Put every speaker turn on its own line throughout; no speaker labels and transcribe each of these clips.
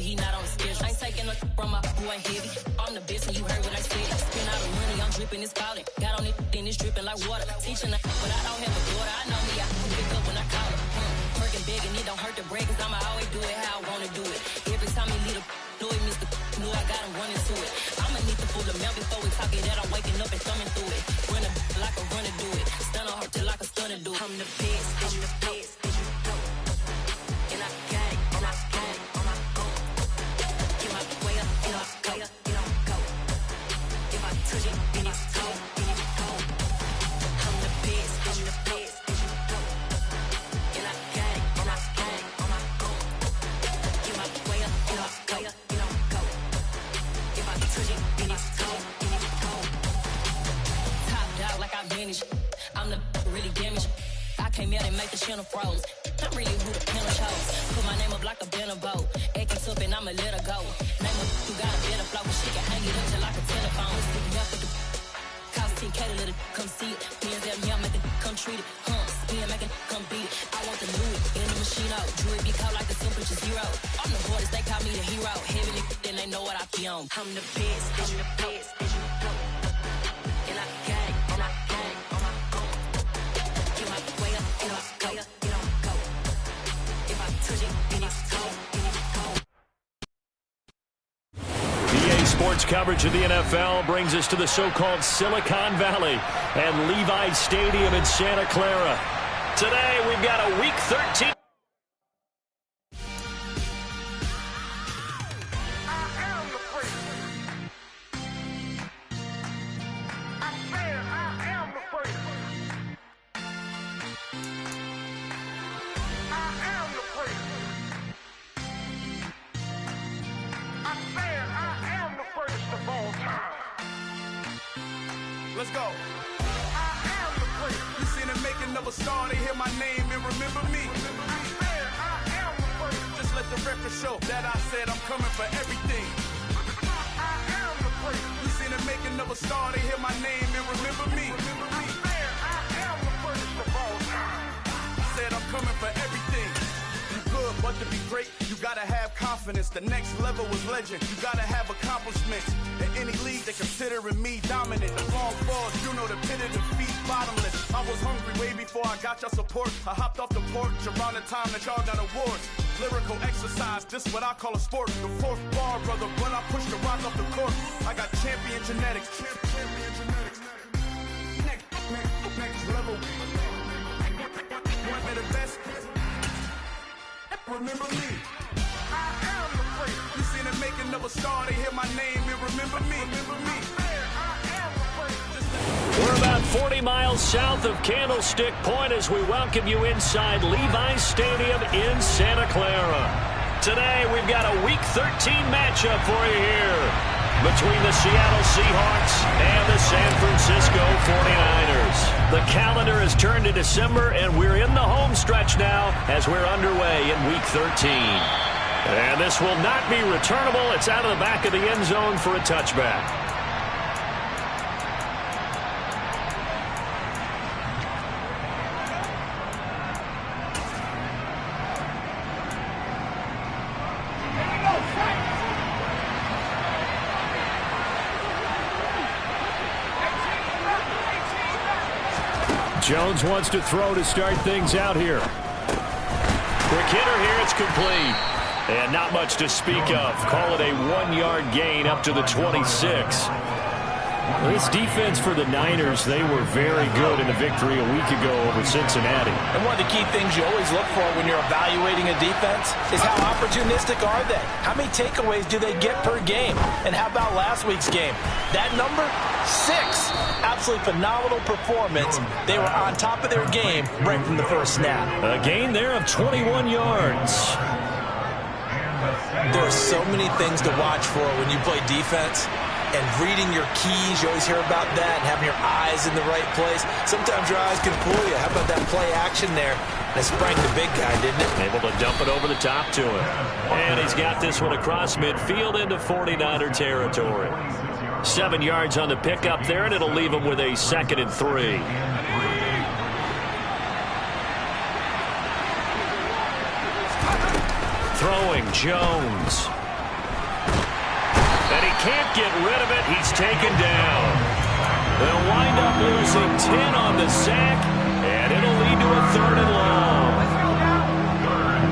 but he not on the schedule. I ain't taking no from my boy heavy. I'm the best and you heard what I said. Spend all the money, I'm dripping, it's falling. Got on it, then it's dripping like water. Teaching her, but I don't have a daughter. I know me, I can pick up when I call her. Working big and it don't hurt to break, cause I'ma always do it how I wanna do it. Every time he lead a know it, Mr. Know I got him running to it. I'ma need to pull the mouth before we talk it out. I'm waking up and thumbing through it. Run a like a runner do it. Stun on her till like a stunner do it. I'm the best, I'm the best. And I got it, and I got it, and I go. Get my way up, and I go, and I go. If I touch it, then it's cold, then it's cold. I'm the best, I'm the best. And I got it, and I got it, and I go. Get my way up, and I go, and I go. If I touch it, then it's cold, then it's cold. Top dog like I vanished. I'm the really damaged. I came out and make the channel froze. I'm really who the panel chose. Put my name up like a banner boat. Acting tough and I'ma let her go. Name her who got a better flow. She can hang it up till like a telephone. Sticking up with the cost 10K to let it come see it. Hands out me, I make it come treat it. Spin, make it come beat it. I want the Louis in the machine out. Jewelry be caught like the temperature zero. I'm the hardest, they call me the hero. Heavy nigga, then they know what I be on. I'm the best, I'm the best. And I got it, and I got it, and I go. Get my way up, and I go, and I go. If I touch it, then it's cold, then it's cold.
PA Sports coverage of the NFL brings us to the so-called Silicon Valley and Levi Stadium in Santa Clara. Today, we've got a Week 13.
Let's go. I am the prince. You seen the making of a star, they hear my name and remember me. I am the prince. Just let the record show that I said I'm coming for everything. I am the prince. You seen the making of a star, they hear my name and remember me. I am the first of all time. Said I'm coming for everything. You good, but to be great, you gotta have confidence. The next level was legend. You gotta have accomplishments. In any league, they considering me dominant. The long falls, you know the pit of defeat, bottomless. I was hungry way before I got your support. I hopped off the porch around the time that y'all got awards. Lyrical exercise, this what I call a sport. The fourth bar, brother, when I push the rock off the court. I got champion genetics. Champion genetics. Next level. One of the best. Remember me. I am the prince. You seen the making of a star, they hear my name and remember me. Remember me. I am the prince.
We're about 40 miles south of Candlestick Point as we welcome you inside Levi Stadium in Santa Clara. Today, we've got a Week 13 matchup for you here between the Seattle Seahawks and the San Francisco 49ers. The calendar has turned to December, and we're in the home stretch now as we're underway in Week 13. And this will not be returnable. It's out of the back of the end zone for a touchback. Jones wants to throw to start things out here. Quick hitter here, it's complete. And not much to speak of. Call it a 1-yard gain up to the 26. This defense for the Niners, they were very good in the victory a week ago over Cincinnati.
And one of the key things you always look for when you're evaluating a defense is how opportunistic are they? How many takeaways do they get per game? And how about last week's game? That number, 6. Absolutely phenomenal performance. They were on top of their game right from the first snap.
A gain there of 21 yards.
There are so many things to watch for when you play defense. And reading your keys, you always hear about that, and having your eyes in the right place. Sometimes your eyes can fool you. How about that play action there? That sprang the big guy, didn't it?
Able to dump it over the top to him. And he's got this one across midfield into 49er territory. 7 yards on the pickup there, and it'll leave him with a 2nd and 3. Throwing Jones. can't get rid of it. He's taken down. They'll wind up losing 10 on the sack, and it'll lead to a 3rd and long.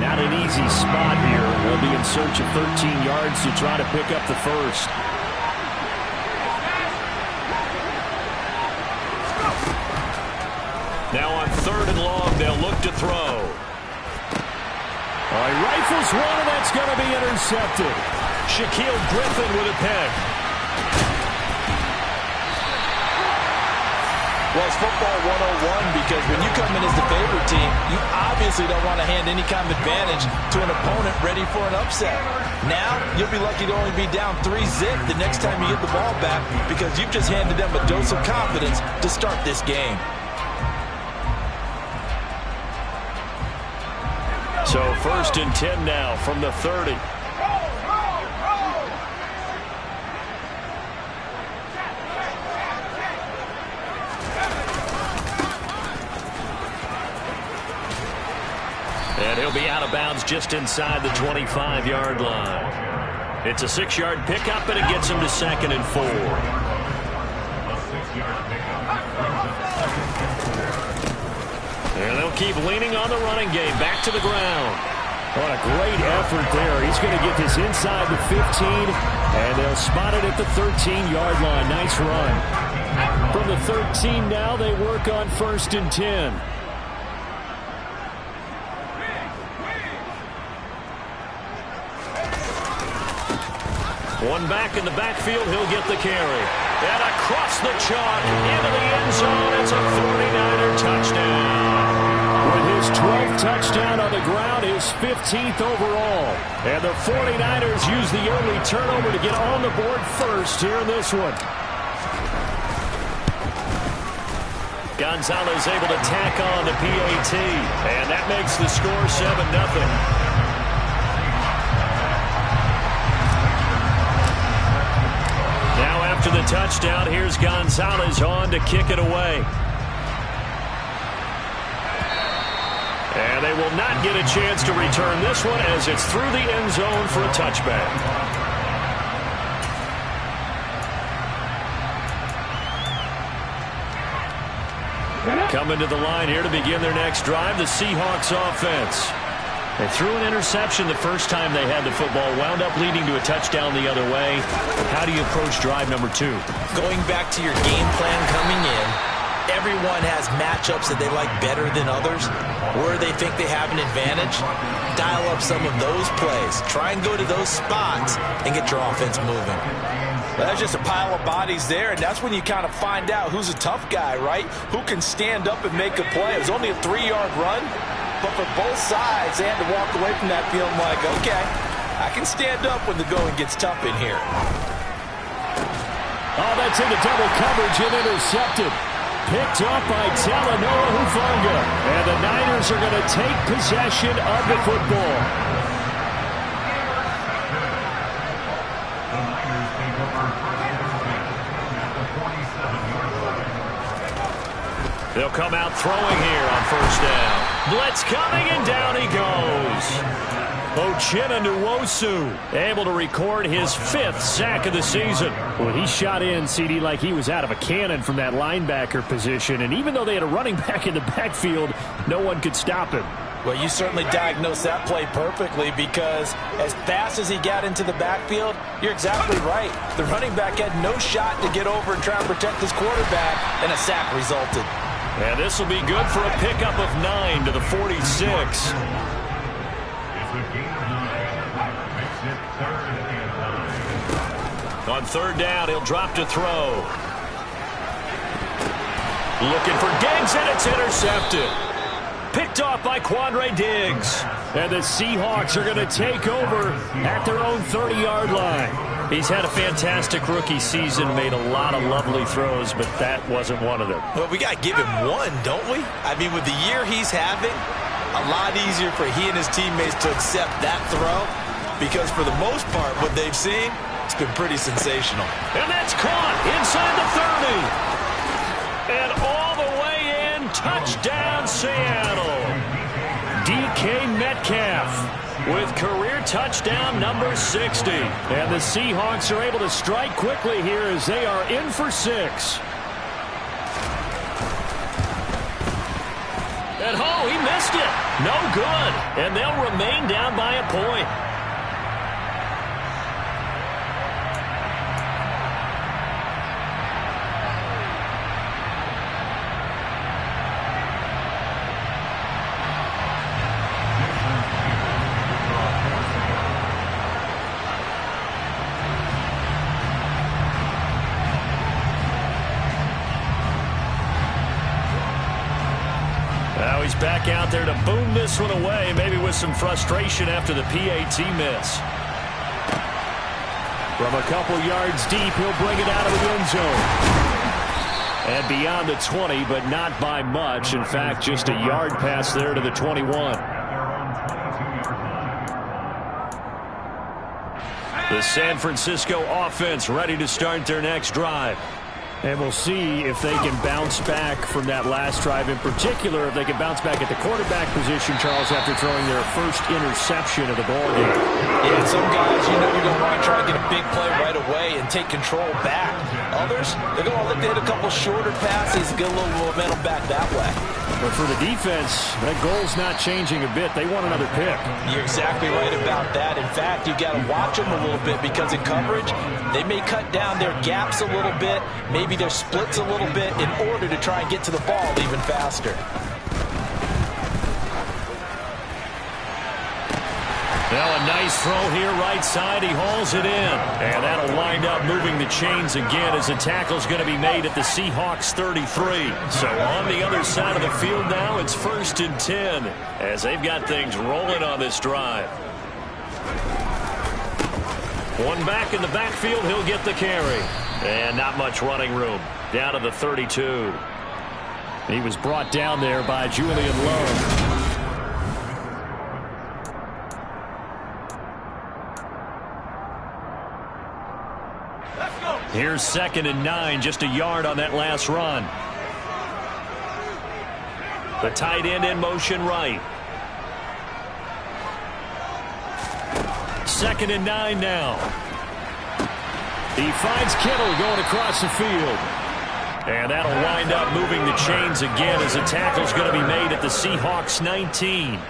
Not an easy spot here. They'll be in search of 13 yards to try to pick up the first. Now on 3rd and long, they'll look to throw. He rifles one, and that's going to be intercepted. Shaquille Griffin with a pick.
Well, it's football 101 because when you come in as the favorite team, you obviously don't want to hand any kind of advantage to an opponent ready for an upset. Now, you'll be lucky to only be down 3-zip the next time you get the ball back because you've just handed them a dose of confidence to start this game.
So 1st and 10 now from the 30. And he'll be out of bounds just inside the 25-yard line. It's a 6-yard pickup, and it gets him to 2nd and 4. And they'll keep leaning on the running game. Back to the ground. What a great effort there. He's going to get this inside the 15, and they'll spot it at the 13-yard line. Nice run. From the 13 now, they work on 1st and 10. One back in the backfield, he'll get the carry. And across the chalk, into the end zone, it's a 49er touchdown. With his 12th touchdown on the ground, his 15th overall. And the 49ers use the early turnover to get on the board first here in this one. Gonzalez able to tack on the PAT. And that makes the score 7-0. After the touchdown, here's Gonzalez on to kick it away. And they will not get a chance to return this one as it's through the end zone for a touchback. Coming to the line here to begin their next drive, the Seahawks offense. They threw an interception the first time they had the football, wound up leading to a touchdown the other way. How do you approach drive number 2?
Going back to your game plan coming in, everyone has matchups that they like better than others, where they think they have an advantage. Dial up some of those plays. Try and go to those spots and get your offense moving. Well, there's just a pile of bodies there, and that's when you kind of find out who's a tough guy, right? Who can stand up and make a play. It was only a 3-yard run. But for both sides, they had to walk away from that feeling like, okay, I can stand up when the going gets tough in here.
Oh, that's into double coverage and intercepted. Picked up by Talanoa Hufanga. And the Niners are going to take possession of the football. They'll come out throwing here on 1st down. Blitz coming, and down he goes. Uchenna Nwosu able to record his 5th sack of the season. Well, he shot in, CD, like he was out of a cannon from that linebacker position. And even though they had a running back in the backfield, no one could stop him.
Well, you certainly diagnosed that play perfectly because as fast as he got into the backfield, you're exactly right. The running back had no shot to get over and try and protect his quarterback, and a sack resulted.
And this will be good for a pickup of 9 to the 46. On 3rd down, he'll drop to throw. Looking for Diggs, and it's intercepted. Picked off by Quandre Diggs. And the Seahawks are going to take over at their own 30-yard line. He's had a fantastic rookie season, made a lot of lovely throws, but that wasn't one of them.
Well, we got to give him one, don't we? I mean, with the year he's having, a lot easier for he and his teammates to accept that throw because for the most part, what they've seen, it's been pretty sensational.
And that's caught inside the 30. And all the way in, touchdown Seattle. DK DK Metcalf with career touchdown number 60. And the Seahawks are able to strike quickly here as they are in for 6. And oh, he missed it. No good. And they'll remain down by a point. Now he's back out there to boom this one away, maybe with some frustration after the PAT miss. From a couple yards deep, he'll bring it out of the end zone. And beyond the 20, but not by much. In fact, just a yard pass there to the 21. The San Francisco offense ready to start their next drive. And we'll see if they can bounce back from that last drive. In particular, if they can bounce back at the quarterback position, Charles, after throwing their first interception of the ball game.
Yeah, some guys, you know, you're going to want to try to get a big play right away and take control back. Others, they're going to look to hit a couple shorter passes, get a little momentum back that way.
But for the defense, that goal's not changing a bit. They want another pick.
You're exactly right about that. In fact, you've got to watch them a little bit because in coverage, they may cut down their gaps a little bit, maybe their splits a little bit in order to try and get to the ball even faster.
Now a nice throw here right side. He hauls it in. And that'll wind up moving the chains again as the tackle's going to be made at the Seahawks 33. So on the other side of the field now, it's 1st and 10 as they've got things rolling on this drive. One back in the backfield, he'll get the carry. And not much running room. Down to the 32. He was brought down there by Julian Love. Here's 2nd and 9, just a yard on that last run. The tight end in motion right. 2nd and 9 now. He finds Kittle going across the field. And that'll wind up moving the chains again as the tackle's going to be made at the Seahawks 19.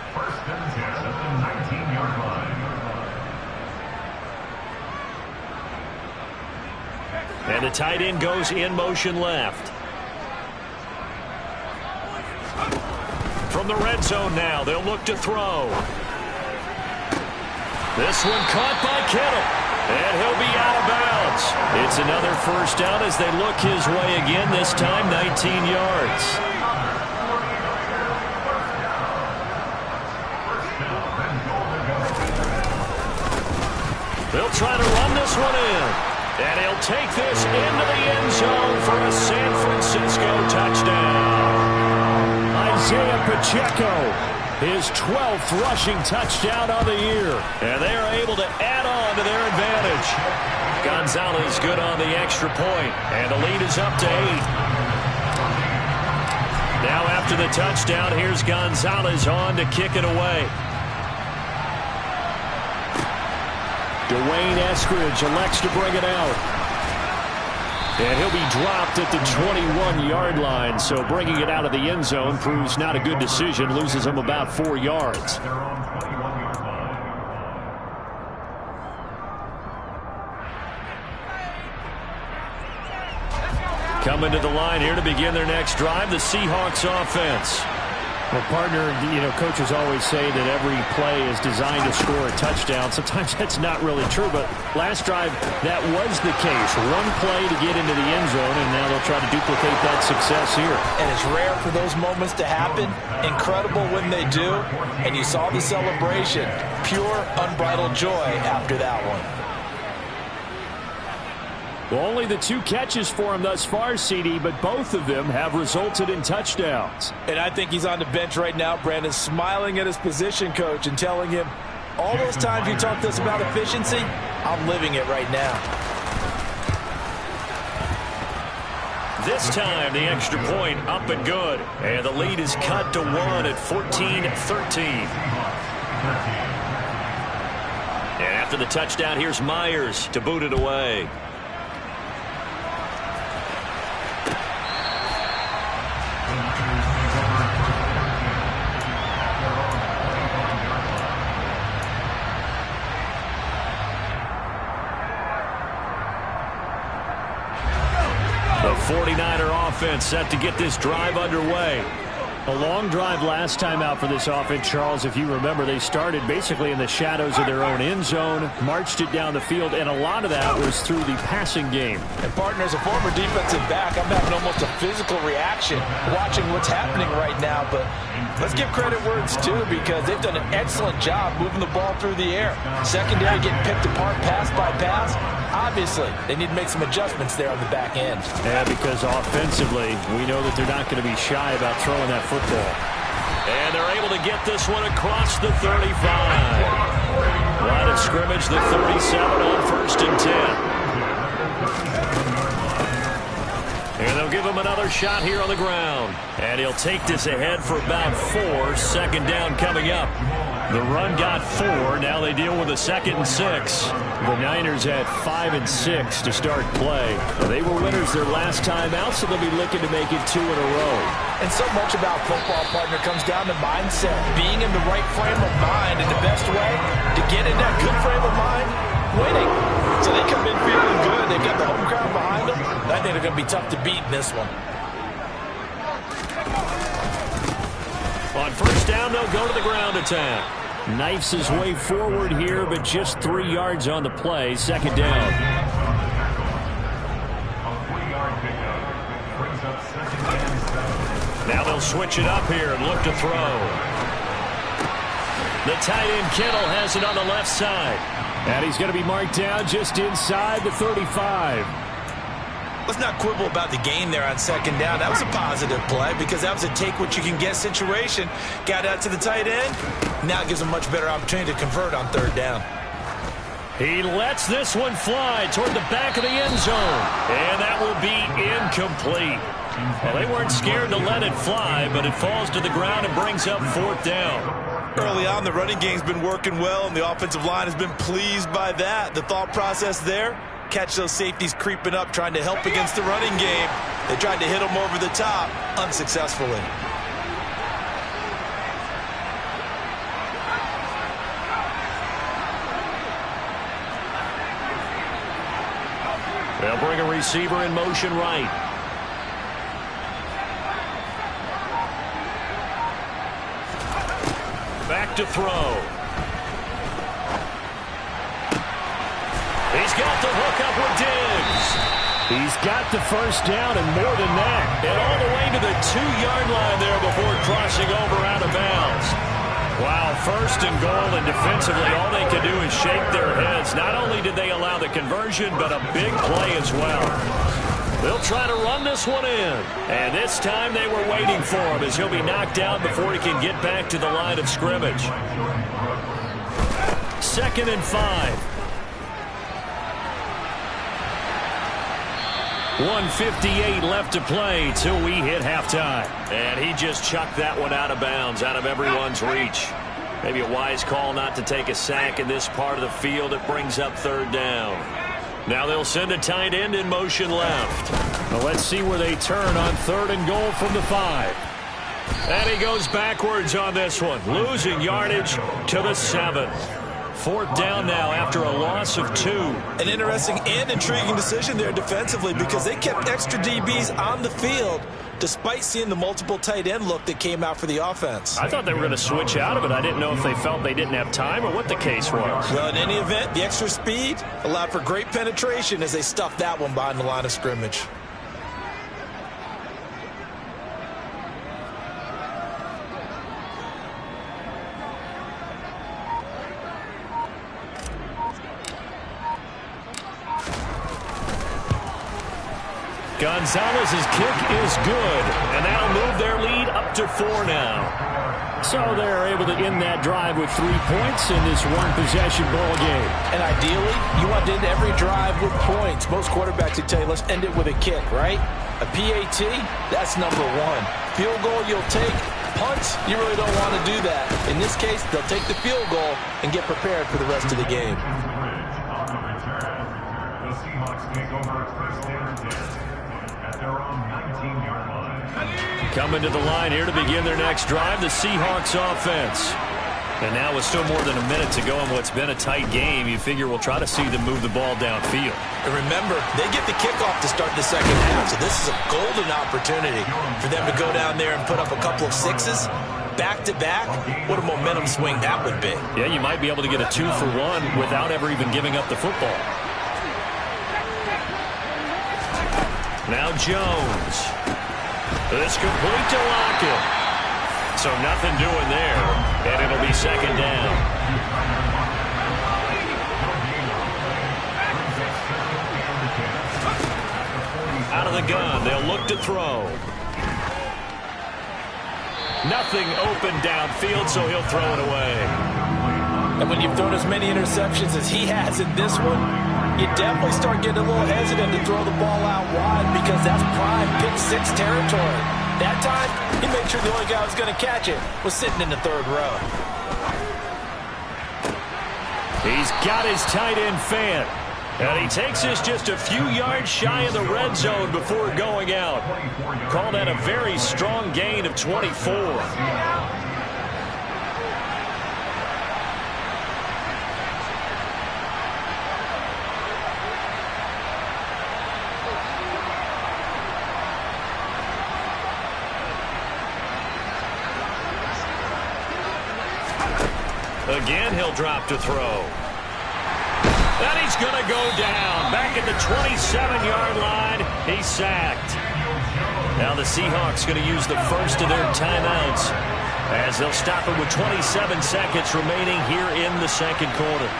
And the tight end goes in motion left. From the red zone now, they'll look to throw. This one caught by Kittle. And he'll be out of bounds. It's another first down as they look his way again, this time 19 yards. They'll try to run this one in. And he'll take this into the end zone for a San Francisco touchdown. Isaiah Pacheco, his 12th rushing touchdown of the year. And they are able to add on to their advantage. Gonzalez good on the extra point. And the lead is up to 8. Now after the touchdown, here's Gonzalez on to kick it away. Dwayne Eskridge elects to bring it out. And he'll be dropped at the 21-yard line. So bringing it out of the end zone proves not a good decision. Loses him about 4 yards. Coming to the line here to begin their next drive, the Seahawks offense.
Well, partner, you know, coaches always say that every play is designed to score a touchdown. Sometimes that's not really true, but last drive, that was the case. One play to get into the end zone, and now they'll try to duplicate that success here.
And it's rare for those moments to happen. Incredible when they do. And you saw the celebration. Pure, unbridled joy after that one.
Well, only the 2 catches for him thus far, CD, but both of them have resulted in touchdowns.
And I think he's on the bench right now, Brandon, smiling at his position coach and telling him, all those times you talked to us about efficiency, I'm living it right now.
this time the extra point up and good. And the lead is cut to 1 at 14-13. And after the touchdown, here's Myers to boot it away. The 49er offense set to get this drive underway. A long drive last time out for this offense, Charles. If you remember, they started basically in the shadows of their own end zone, marched it down the field, and a lot of that was through the passing game.
And, partner, as a former defensive back, I'm having almost a physical reaction watching what's happening right now. But let's give credit where it's due, because they've done an excellent job moving the ball through the air. Secondary getting picked apart pass by pass. Obviously, they need to make some adjustments there on the back end.
Yeah, because offensively, we know that they're not going to be shy about throwing that football.
And they're able to get this one across the 35. Line of scrimmage, the 37 on 1st and 10. And they'll give him another shot here on the ground. And he'll take this ahead for about 4. Second down coming up. The run got 4. Now they deal with a 2nd and 6.
The Niners had 5 and 6 to start play. They were winners their last time out, so they'll be looking to make it 2 in a row.
And so much about football, partner, comes down to mindset. Being in the right frame of mind, and the best way to get in that good frame of mind, winning. So they come in feeling good. They've got the home crowd behind them. I think they're going to be tough to beat in this one.
On 1st down, they'll go to the ground attack.
Knifes his way forward here, but just 3 yards on the play. 2nd down.
Now they'll switch it up here and look to throw. The tight end Kittle has it on the left side.
And he's going to be marked down just inside the 35.
Let's not quibble about the gain there on 2nd down. That was a positive play because that was a take-what-you-can-get situation. Got out to the tight end. Now it gives him a much better opportunity to convert on 3rd down.
He lets this one fly toward the back of the end zone. And that will be incomplete. Well, they weren't scared to let it fly, but it falls to the ground and brings up 4th down.
Early on, the running game's been working well, and the offensive line has been pleased by that. The thought process there, catch those safeties creeping up, trying to help against the running game. They tried to hit them over the top, unsuccessfully.
They'll bring a receiver in motion right. Back to throw. He's got the hook up with Diggs.
He's got the 1st down and more than that.
And all the way to the 2-yard line there before crossing over out of bounds. Wow, 1st and goal, and defensively all they can do is shake their heads. Not only did they allow the conversion, but a big play as well. They'll try to run this one in. And this time they were waiting for him as he'll be knocked down before he can get back to the line of scrimmage. 2nd and 5. 1:58 left to play till we hit halftime. And he just chucked that one out of bounds, out of everyone's reach. Maybe a wise call not to take a sack in this part of the field. It brings up 3rd down. Now they'll send a tight end in motion left.
Well, let's see where they turn on 3rd and goal from the 5.
And he goes backwards on this one, losing yardage to the 7. 4th down now after a loss of 2.
An interesting and intriguing decision there defensively because they kept extra DBs on the field despite seeing the multiple tight end look that came out for the offense.
I thought they were going to switch out of it. I didn't know if they felt they didn't have time or what the case was.
Well, in any event, the extra speed allowed for great penetration as they stuffed that one behind the line of scrimmage.
Gonzalez's kick is good, and that'll move their lead up to 4 now.
So they're able to end that drive with 3 points in this one-possession ball game.
And ideally, you want to end every drive with points. Most quarterbacks would tell you, let's end it with a kick, right? A PAT, that's number one. Field goal you'll take. Punts, you really don't want to do that. In this case, they'll take the field goal and get prepared for the rest of the game.
The Seahawks take over first down at their own 19-yard line.
Coming to the line here to begin their next drive, the Seahawks offense. And now with still more than a minute to go in what's been a tight game, you figure we'll try to see them move the ball downfield.
And remember, they get the kickoff to start the second half, so this is a golden opportunity for them to go down there and put up a couple of sixes back-to-back. What a momentum swing that would be.
Yeah, you might be able to get a 2-for-1 without ever even giving up the football. Now Jones. It's complete to Lockett. So nothing doing there, and it'll be second down. Out of the gun, they'll look to throw. Nothing open downfield, so he'll throw it away.
And when you've thrown as many interceptions as he has in this one, you definitely start getting a little hesitant to throw the ball out wide because that's prime pick-6 territory. That time, he made sure the only guy who was going to catch it was sitting in the third row.
He's got his tight end fan. And he takes us just a few yards shy of the red zone before going out. Call that a very strong gain of 24. Again, he'll drop to throw. And he's going to go down. Back at the 27-yard line. He's sacked. Now the Seahawks going to use the first of their timeouts as they'll stop it with 27 seconds remaining here in the second quarter.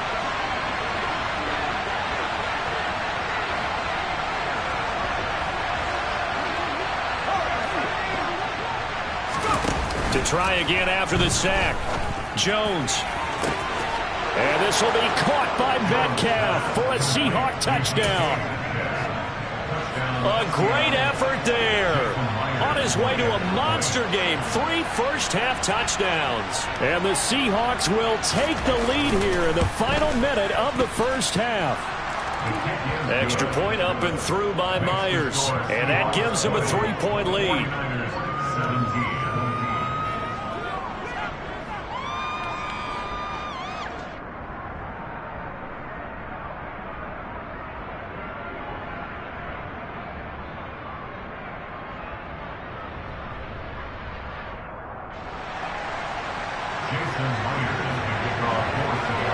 To try again after the sack. Jones. And this will be caught by Metcalf for a Seahawk touchdown. A great effort there. On his way to a monster game. 3 first-half touchdowns. And the Seahawks will take the lead here in the final minute of the first half. Extra point up and through by Myers. And that gives him a 3-point lead.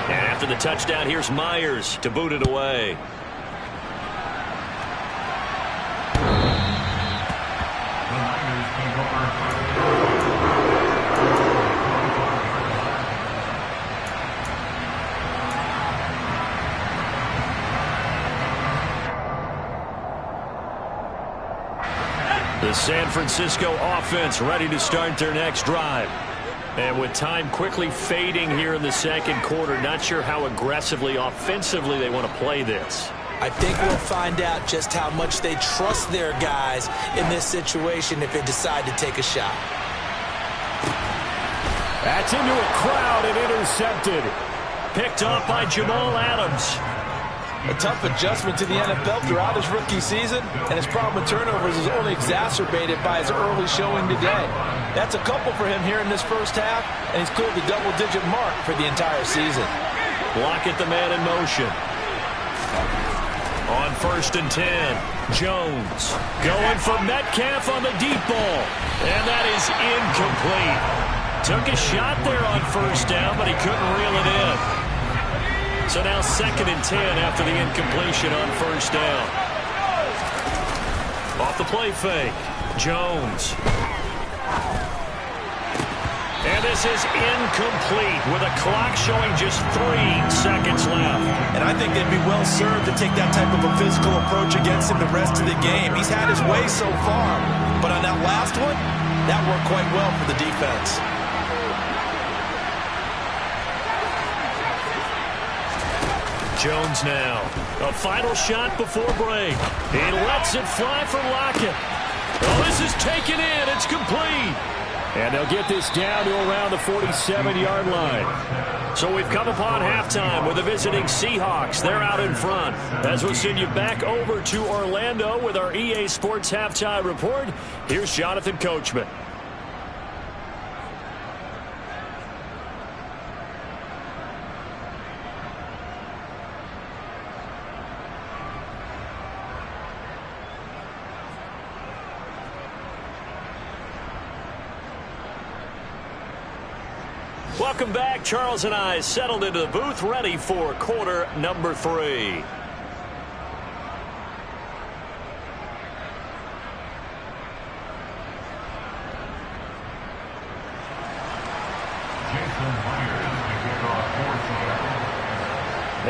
And after the touchdown, here's Myers to boot it away. The San Francisco offense ready to start their next drive. And with time quickly fading here in the second quarter, not sure how aggressively, offensively they want to play this.
I think we'll find out just how much they trust their guys in this situation if they decide to take a shot.
That's into a crowd and intercepted.
Picked off by Jamal Adams.
A tough adjustment to the NFL throughout his rookie season, and his problem with turnovers is only exacerbated by his early showing today. That's a couple for him here in this first half, and he's cleared the double-digit mark for the entire season.
Lockett the man in motion. On 1st and 10, Jones going for Metcalf on the deep ball, and that is incomplete. Took a shot there on 1st down, but he couldn't reel it in. So now 2nd and 10 after the incompletion on 1st down. Off the play fake, Jones. And this is incomplete with a clock showing just 3 seconds left.
And I think they'd be well served to take that type of a physical approach against him the rest of the game. He's had his way so far, but on that last one, That worked quite well for the defense.
Jones now. A final shot before break. He lets it fly for Lockett. Oh, this is taken in. It's complete. And they'll get this down to around the 47-yard line. So we've come upon halftime with the visiting Seahawks. They're out in front. As we'll send you back over to Orlando with our EA Sports Halftime Report, here's Jonathan Coachman. Welcome back. Charles and I settled into the booth, ready for quarter number 3.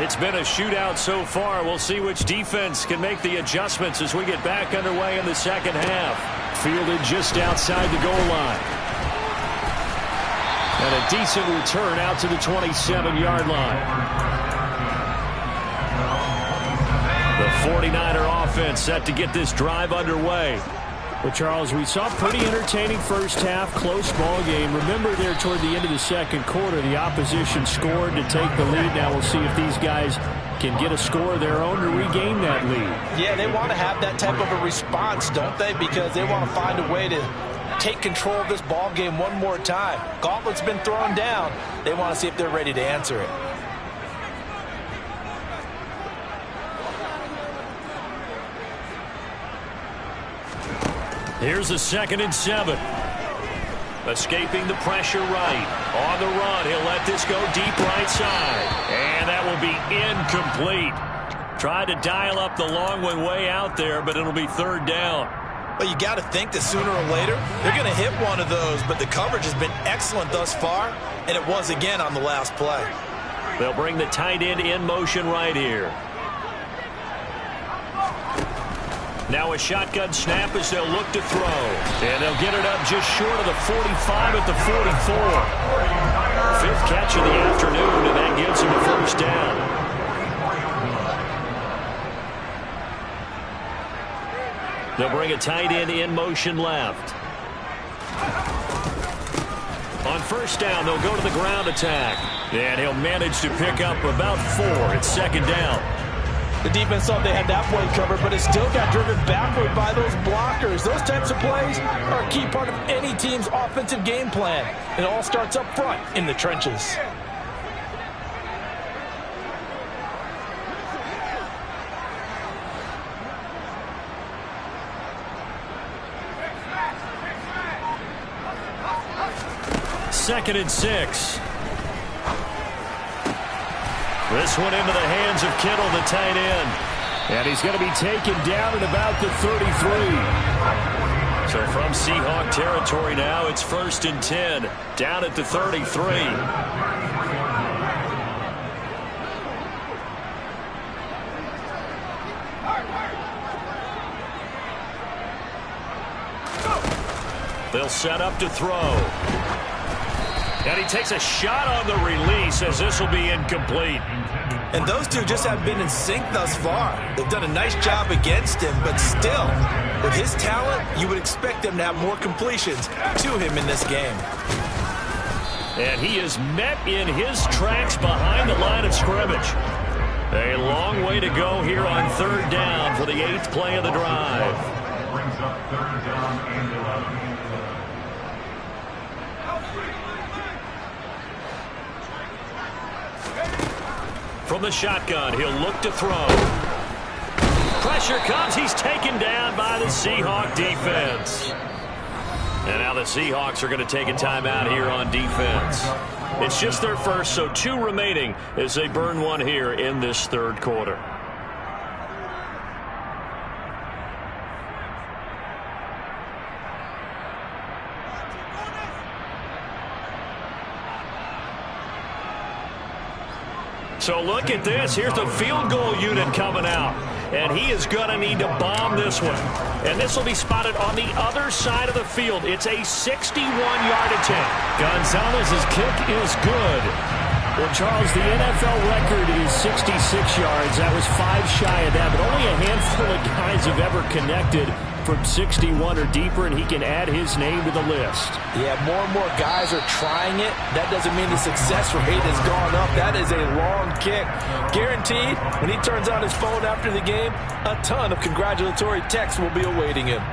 It's been a shootout so far. We'll see which defense can make the adjustments as we get back underway in the second half. Fielded just outside the goal line. And a decent return out to the 27-yard line. The 49er offense set to get this drive underway.
Well, Charles, we saw a pretty entertaining first half, close ball game. Remember there toward the end of the second quarter, the opposition scored to take the lead. Now we'll see if these guys can get a score of their own to regain that lead.
Yeah, they want to have that type of a response, don't they? Because they want to find a way to take control of this ball game one more time. Gauntlet's been thrown down. They want to see if they're ready to answer it.
Here's a 2nd and 7. Escaping the pressure right. On the run, he'll let this go deep right side. And that will be incomplete. Tried to dial up the long one way out there, but it'll be 3rd down.
Well, you got to think that sooner or later they're going to hit one of those, but the coverage has been excellent thus far, and it was again on the last play.
They'll bring the tight end in motion right here. Now a shotgun snap as they'll look to throw. And they'll get it up just short of the 45 at the 44. 5th catch of the afternoon, and that gives them a 1st down. They'll bring a tight end in motion left. On 1st down, they'll go to the ground attack. And he'll manage to pick up about 4. It's 2nd down.
The defense thought they had that play covered, but it still got driven backward by those blockers. Those types of plays are a key part of any team's offensive game plan. It all starts up front in the trenches.
Second and 6. This one into the hands of Kittle, the tight end.
And he's going to be taken down at about the 33.
So from Seahawk territory now, it's 1st and 10. Down at the 33. They'll set up to throw. And he takes a shot on the release as this will be incomplete.
And those two just have been in sync thus far. They've done a nice job against him, but still, with his talent, you would expect them to have more completions to him in this game.
And he is met in his tracks behind the line of scrimmage. A long way to go here on 3rd down for the 8th play of the drive.
Brings up 3rd down and 11.
From the shotgun, he'll look to throw. Pressure comes. He's taken down by the Seahawk defense. And now the Seahawks are going to take a timeout here on defense. It's just their first, so 2 remaining as they burn one here in this 3rd quarter. So look at this. Here's the field goal unit coming out. and he is going to need to bomb this one. And this will be spotted on the other side of the field. It's a 61-yard attempt.
Gonzalez's kick is good. Well, Charles, the NFL record is 66 yards. That was 5 shy of that, but only a handful of guys have ever connected from 61 or deeper, and he can add his name to the list.
Yeah, more and more guys are trying it. That doesn't mean the success rate has gone up. That is a long kick. Guaranteed, when he turns on his phone after the game, a ton of congratulatory texts will be awaiting him.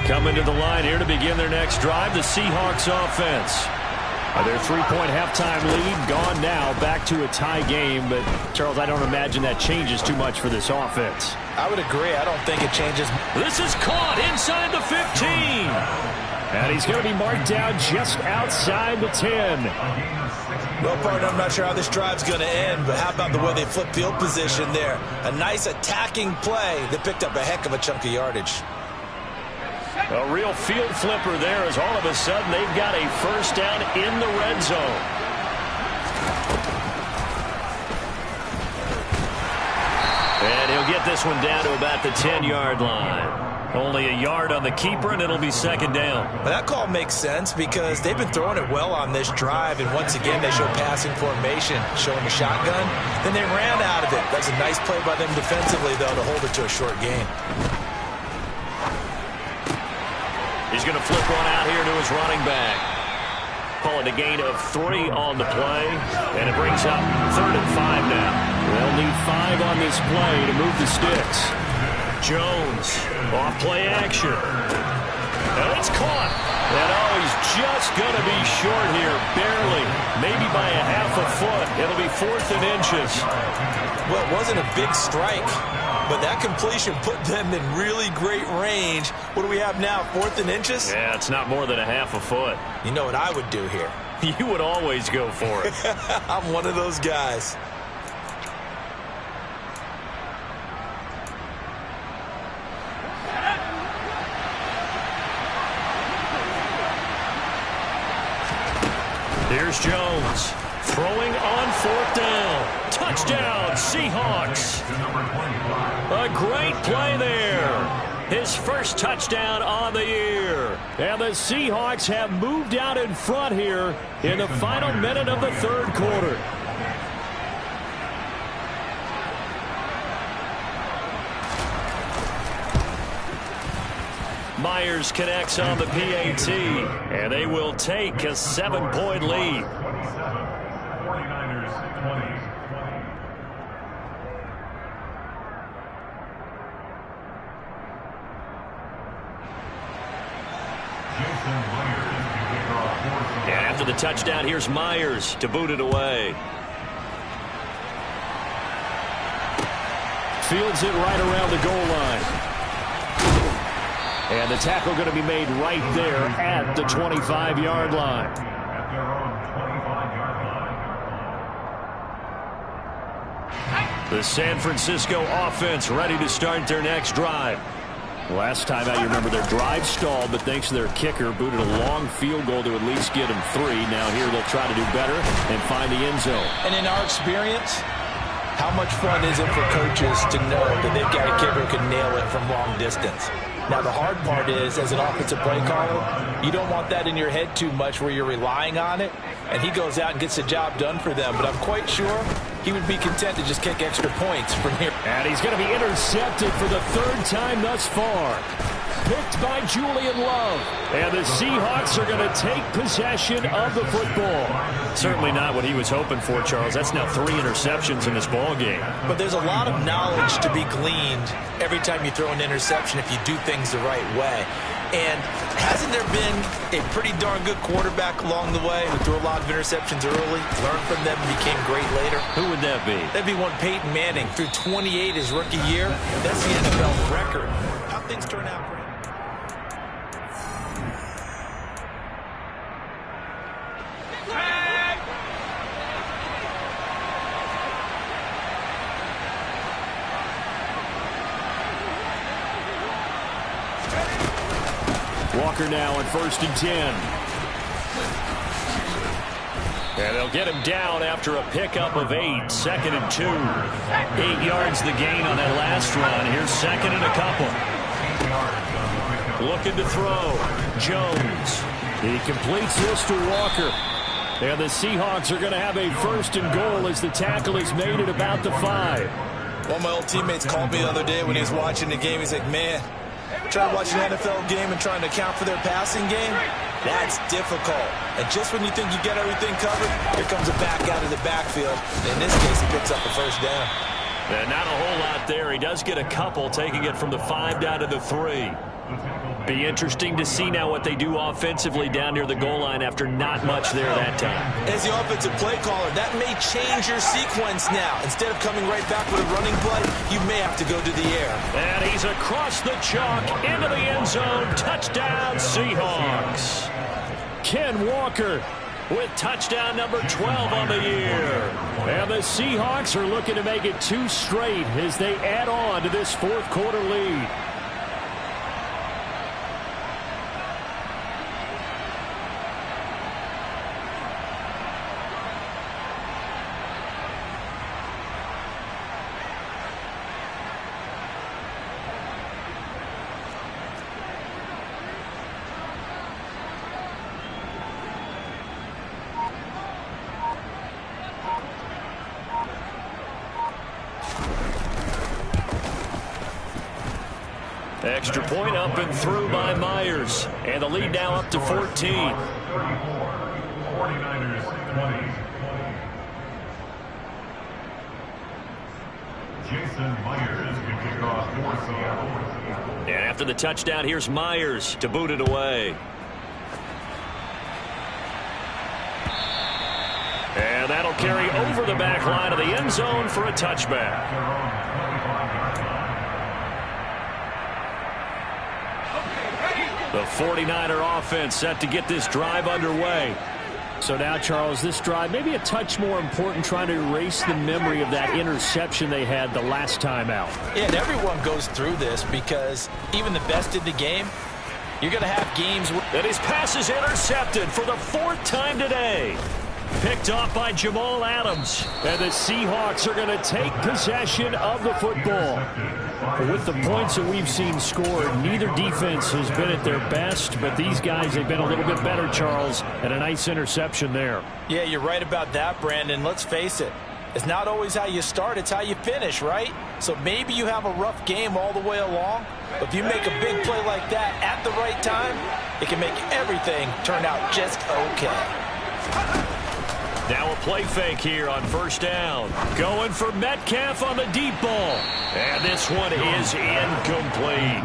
Coming to the line here to begin their next drive, the Seahawks offense. Their 3-point halftime lead gone now, back to a tie game. But, Charles, I don't imagine that changes too much for this offense.
I would agree. I don't think it changes.
This is caught inside the 15.
And he's going to be marked down just outside the 10.
Well, partner, I'm not sure how this drive's going to end, but how about the way they flipped field position there? A nice attacking play that picked up a heck of a chunk of yardage.
A real field flipper there, as all of a sudden they've got a first down in the red zone. And he'll get this one down to about the 10-yard line. Only a yard on the keeper, and it'll be second down.
Well, that call makes sense because they've been throwing it well on this drive, and once again they show passing formation, showing the shotgun. Then they ran out of it. That's a nice play by them defensively, though, to hold it to a short gain.
He's going to flip one out here to his running back. Call it a gain of 3 on the play, and it brings up 3rd and 5 now.
They'll need 5 on this play to move the sticks.
Jones, off play action. And it's caught. And he's just going to be short here, barely, maybe by a half a foot. It'll be 4th and inches.
Well, it wasn't a big strike, but that completion put them in really great range. What do we have now, 4th and inches?
Yeah, it's not more than a half a foot.
You know what I would do here?
You would always go for it.
I'm one of those guys.
Here's Jones, throwing on 4th down. Touchdown, Seahawks. A great play there. His first touchdown on the year.
And the Seahawks have moved out in front here in the final minute of the 3rd quarter.
Myers connects on the PAT, and they will take a 7-point lead.
49ers 20.
And after the touchdown, here's Myers to boot it away.
Fields it right around the goal line. And the tackle going to be made right there at the 25-yard line.
At their own 25-yard line.
The San Francisco offense ready to start their next drive.
Last time out, you remember their drive stalled, but thanks to their kicker, booted a long field goal to at least get them 3. Now here they'll try to do better and find the end zone.
And in our experience, how much fun is it for coaches to know that they've got a kicker who can nail it from long distance? Now, the hard part is, as an offensive play caller, you don't want that in your head too much where you're relying on it, and he goes out and gets the job done for them. But I'm quite sure he would be content to just kick extra points from here.
And he's going to be intercepted for the 3rd time thus far. Picked by Julian Love. And the Seahawks are going to take possession of the football.
Certainly not what he was hoping for, Charles. That's now 3 interceptions in this ball game.
But there's a lot of knowledge to be gleaned every time you throw an interception if you do things the right way. And hasn't there been a pretty darn good quarterback along the way who threw a lot of interceptions early, learned from them, and became great later?
Who would that be?
That'd be one Peyton Manning. Threw 28 his rookie year. That's the NFL record. How things turn out for him.
Walker now on 1st and 10. And they'll get him down after a pickup of 8. 2nd and 2. 8 yards the gain on that last run. Here's 2nd and a couple. Looking to throw. Jones. He completes this to Walker. And the Seahawks are going to have a 1st and goal as the tackle is made at about the 5.
One of my old teammates called me the other day when he was watching the game. He's like, man, trying to watch an NFL game and trying to account for their passing game, that's difficult. And just when you think you get everything covered, here comes a back out of the backfield. In this case, he picks up a 1st down.
And not a whole lot there. He does get a couple, taking it from the 5 down to the 3. Be interesting to see now what they do offensively down near the goal line after not much there that time.
As the offensive play caller, that may change your sequence now. Instead of coming right back with a running play, you may have to go to the air.
And he's across the chalk into the end zone. Touchdown, Seahawks. Ken Walker with touchdown number 12 on the year. And the Seahawks are looking to make it 2 straight as they add on to this 4th quarter lead. Extra point up and through by Myers. And the lead now up to 14.
34, 49ers 20. Jason Myers can kick off for Seattle.
And after the touchdown, here's Myers to boot it away. And that'll carry over the back line of the end zone for a touchback. The 49er offense set to get this drive underway. So now, Charles, this drive maybe a touch more important, trying to erase the memory of that interception they had the last time out.
Yeah, and everyone goes through this because even the best in the game, you're going to have games where...
And his pass is intercepted for the 4th time today. Picked off by Jamal Adams. And the Seahawks are going to take possession of the football. With the points that we've seen scored, neither defense has been at their best, but these guys have been a little bit better, Charles, and a nice interception there.
Yeah, you're right about that, Brandon. Let's face it. It's not always how you start, it's how you finish, right? So maybe you have a rough game all the way along, but if you make a big play like that at the right time, it can make everything turn out just okay.
Now a play fake here on 1st down. Going for Metcalf on the deep ball. And this one is incomplete.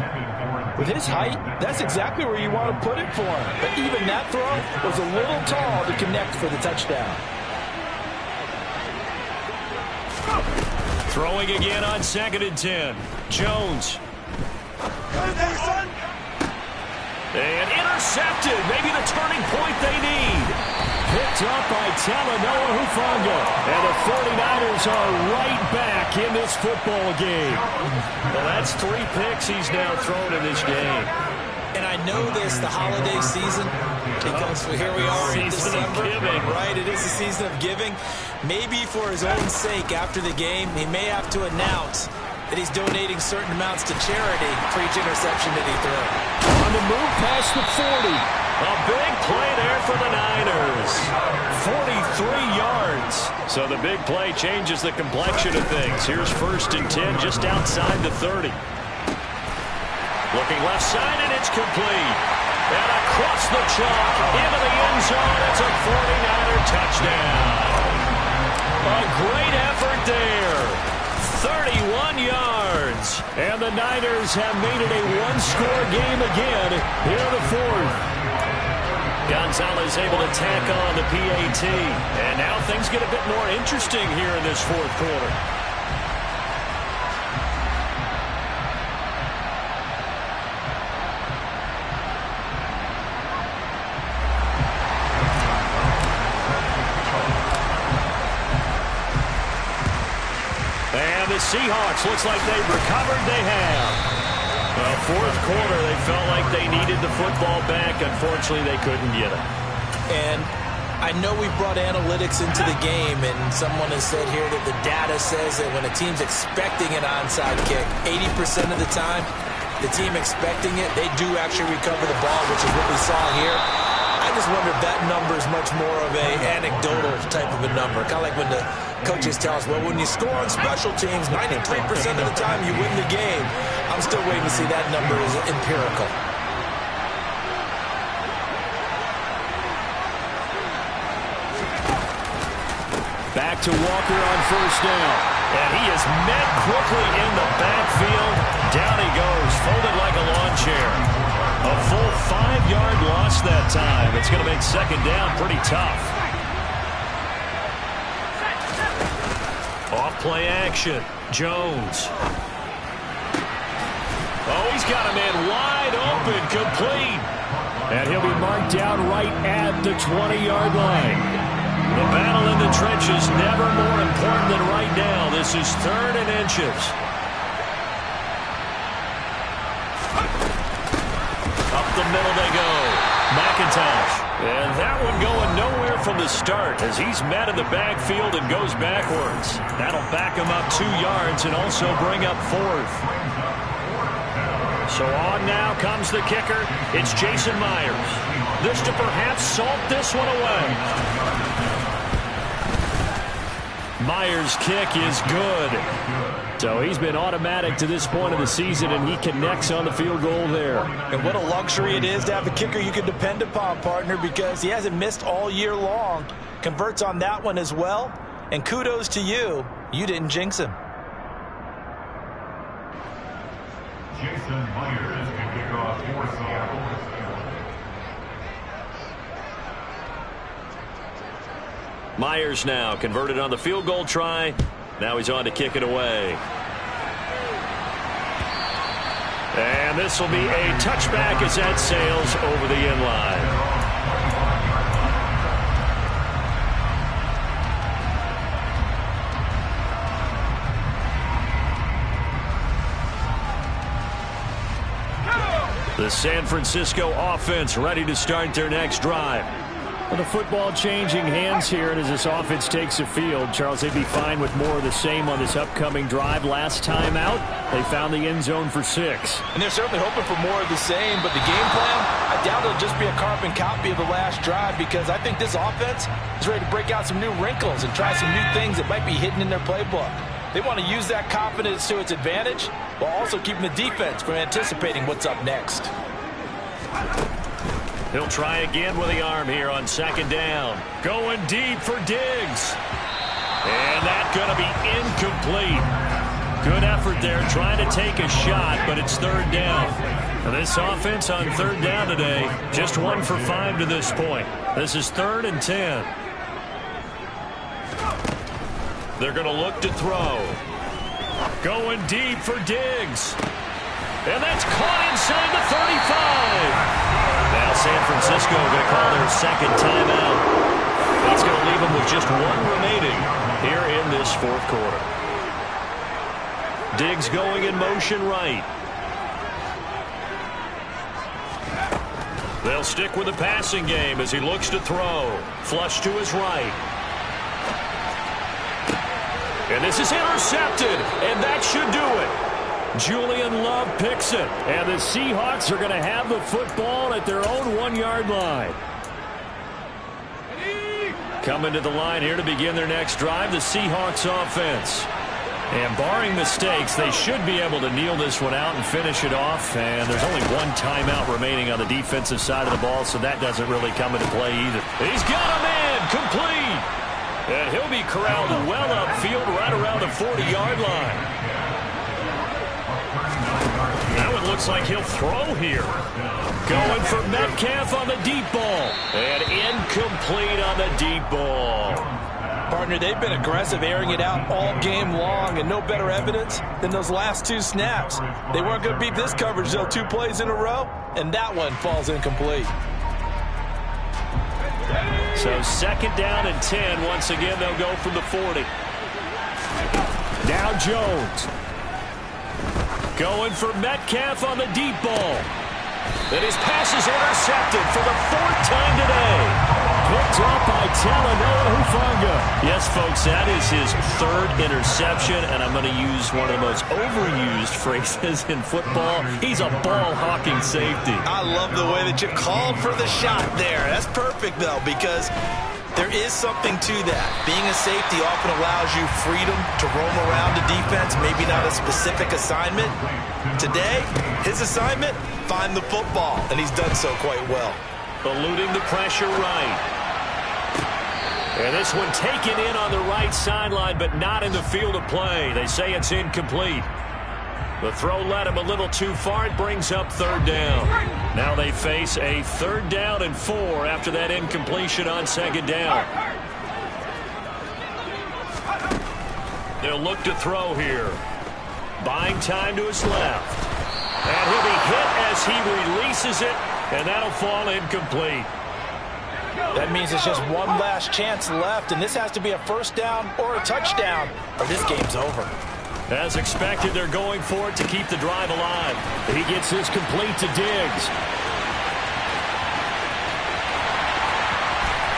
With his height, that's exactly where you want to put it for him. But even that throw was a little tall to connect for the touchdown.
Throwing again on 2nd and 10. Jones. And intercepted. Maybe the turning point they need. Picked up by Talanoa Hufanga. And the 49ers are right back in this football game. Well, that's 3 picks he's now thrown in this game.
And I know this, the holiday season, because here we are in December, right? It is the season of giving. Maybe for his own sake, after the game, he may have to announce that he's donating certain amounts to charity for each interception that he threw.
On the move past the 40. A big play there for the Niners. 43 yards. So the big play changes the complexion of things. Here's 1st and 10 just outside the 30. Looking left side, and it's complete. And across the chalk into the end zone. It's a 49er touchdown. A great effort there. 31 yards. And the Niners have made it a 1-score game again here in the 4th. Gonzalez able to tack on the PAT. And now things get a bit more interesting here in this 4th quarter. And the Seahawks, looks like they've recovered. They have. Well, 4th quarter, they felt like they needed the football back. Unfortunately, they couldn't get it.
And
I know we brought analytics into the game, and someone has said here that the data says that when a team's expecting an onside kick, 80% of the time, the team expecting it, they do actually recover the ball, which is what we saw here. I just wonder if that number is much more of a anecdotal type of a number. Kind of like when the coaches tell us, well, when you score on special teams, 93% of the time you win the game. I'm still waiting to see that number is empirical.
Back to Walker on first down. And he is met quickly in the backfield. Down he goes, folded like a lawn chair. A full 5-yard loss that time. It's going to make second down pretty tough. Off play action. Jones. Oh, he's got a man wide open, complete. And he'll be marked down right at the 20-yard line. The battle in the trenches never more important than right now. This is 3rd and inches. Up the middle they go. McIntosh. And that one going nowhere from the start as he's met in the backfield and goes backwards. That'll back him up 2 yards and also bring up 4th. So on now comes the kicker. It's Jason Myers. This to perhaps salt this one away. Myers' kick is good. So he's been automatic to this point of the season, and he connects on the field goal there.
And what a luxury it is to have a kicker you can depend upon, partner, because he hasn't missed all year long. Converts on that one as well. And kudos to you. You didn't jinx him.
Jason Myers can kick off for Seattle.
Myers now converted on the field goal try. Now he's on to kick it away. And this will be a touchback as that sails over the end line. The San Francisco offense ready to start their next drive. Well, the football changing hands here, and as this offense takes the field, Charles, they'd be fine with more of the same on this upcoming drive. Last time out, they found the end zone for 6.
And they're certainly hoping for more of the same, but the game plan, I doubt it'll just be a carbon copy of the last drive, because I think this offense is ready to break out some new wrinkles and try some new things that might be hidden in their playbook. They want to use that confidence to its advantage while also keeping the defense from anticipating what's up next.
He'll try again with the arm here on second down. Going deep for Diggs. And that's going to be incomplete. Good effort there trying to take a shot, but it's 3rd down. Now this offense on 3rd down today, just 1 for 5 to this point. This is 3rd and 10. They're going to look to throw. Going deep for Diggs. And that's caught inside the 35. Now San Francisco going to call their second timeout. That's going to leave them with just 1 remaining here in this 4th quarter. Diggs going in motion right. They'll stick with the passing game as he looks to throw. Flush to his right. And this is intercepted, and that should do it. Julian Love picks it, and the Seahawks are going to have the football at their own 1-yard line. Coming to the line here to begin their next drive, the Seahawks offense. And barring mistakes, they should be able to kneel this one out and finish it off. And there's only 1 timeout remaining on the defensive side of the ball, so that doesn't really come into play either. He's got a man complete. And he'll be corralled well upfield right around the 40-yard line. Now it looks like he'll throw here. Going for Metcalf on the deep ball. And incomplete on the deep ball.
Partner, they've been aggressive, airing it out all game long, and no better evidence than those last 2 snaps. They weren't going to beat this coverage, though, 2 plays in a row, and that one falls incomplete.
So 2nd down and 10. Once again, they'll go from the 40. Now Jones. Going for Metcalf on the deep ball. And his pass is intercepted for the 4th time today. Picked up by Talanoa Hufanga.
Yes, folks, that is his third interception, and I'm going to use one of the most overused phrases in football. He's a ball-hawking safety.
I love the way that you called for the shot there. That's perfect, though, because there is something to that. Being a safety often allows you freedom to roam around the defense, maybe not a specific assignment. Today, his assignment, find the football, and he's done so quite well.
Eluding the pressure right. And this one taken in on the right sideline, but not in the field of play. They say it's incomplete. The throw led him a little too far. It brings up third down. Now they face a 3rd down and 4 after that incompletion on 2nd down. They'll look to throw here. Buying time to his left. And he'll be hit as he releases it, and that'll fall incomplete.
That means it's just one last chance left, and this has to be a 1st down or a touchdown, or this game's over.
As expected, they're going for it to keep the drive alive.
He gets this complete to Diggs.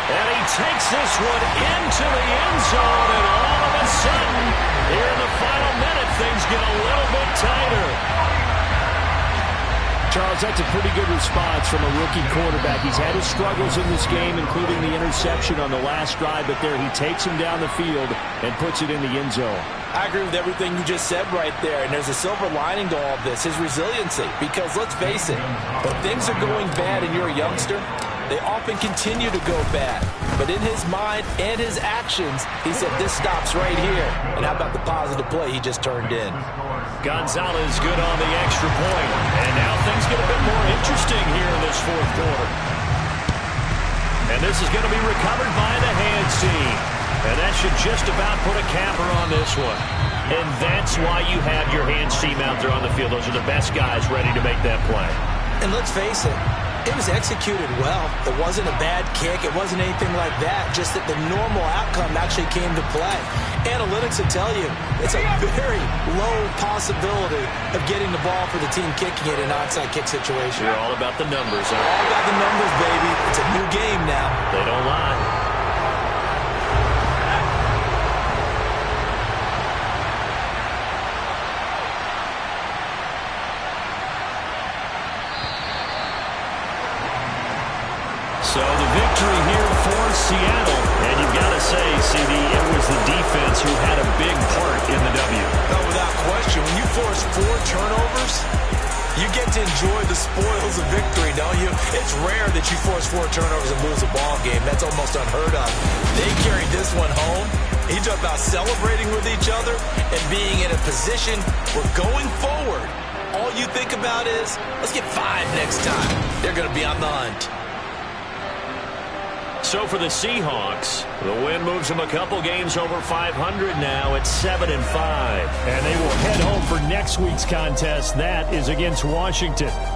And he takes this one into the end zone, and all of a sudden, here in the final minute, things get a little bit tighter.
Charles, that's a pretty good response from a rookie quarterback. He's had his struggles in this game, including the interception on the last drive, but there he takes him down the field and puts it in the end zone.
I agree with everything you just said right there, and there's a silver lining to all of this, his resiliency. Because let's face it, when things are going bad and you're a youngster, they often continue to go bad. But in his mind and his actions, he said, this stops right here. And how about the positive play he just turned in?
Gonzalez good on the extra point. And now things get a bit more interesting here in this 4th quarter. And this is going to be recovered by the hands team. And that should just about put a capper on this one. And that's why you have your hands team out there on the field. Those are the best guys ready to make that play.
And let's face it, it was executed well. It wasn't a bad kick. It wasn't anything like that. Just that the normal outcome actually came to play. Analytics will tell you it's a very low possibility of getting the ball for the team kicking it in an onside kick situation.
You're all about the numbers, huh?
All about the numbers, baby. It's a new game now.
They don't lie. So the victory here for Seattle. And you've got to say, CD, it was the defense who had a big part in the W.
No, without question. When you force 4 turnovers, you get to enjoy the spoils of victory, don't you? It's rare that you force 4 turnovers and lose a ball game. That's almost unheard of. They carried this one home. You talk about celebrating with each other and being in a position where going forward, all you think about is, let's get 5 next time. They're going to be on the hunt.
So for the Seahawks, the win moves them a couple games over 500 now at 7-5.
And they will head home for next week's contest. That is against Washington.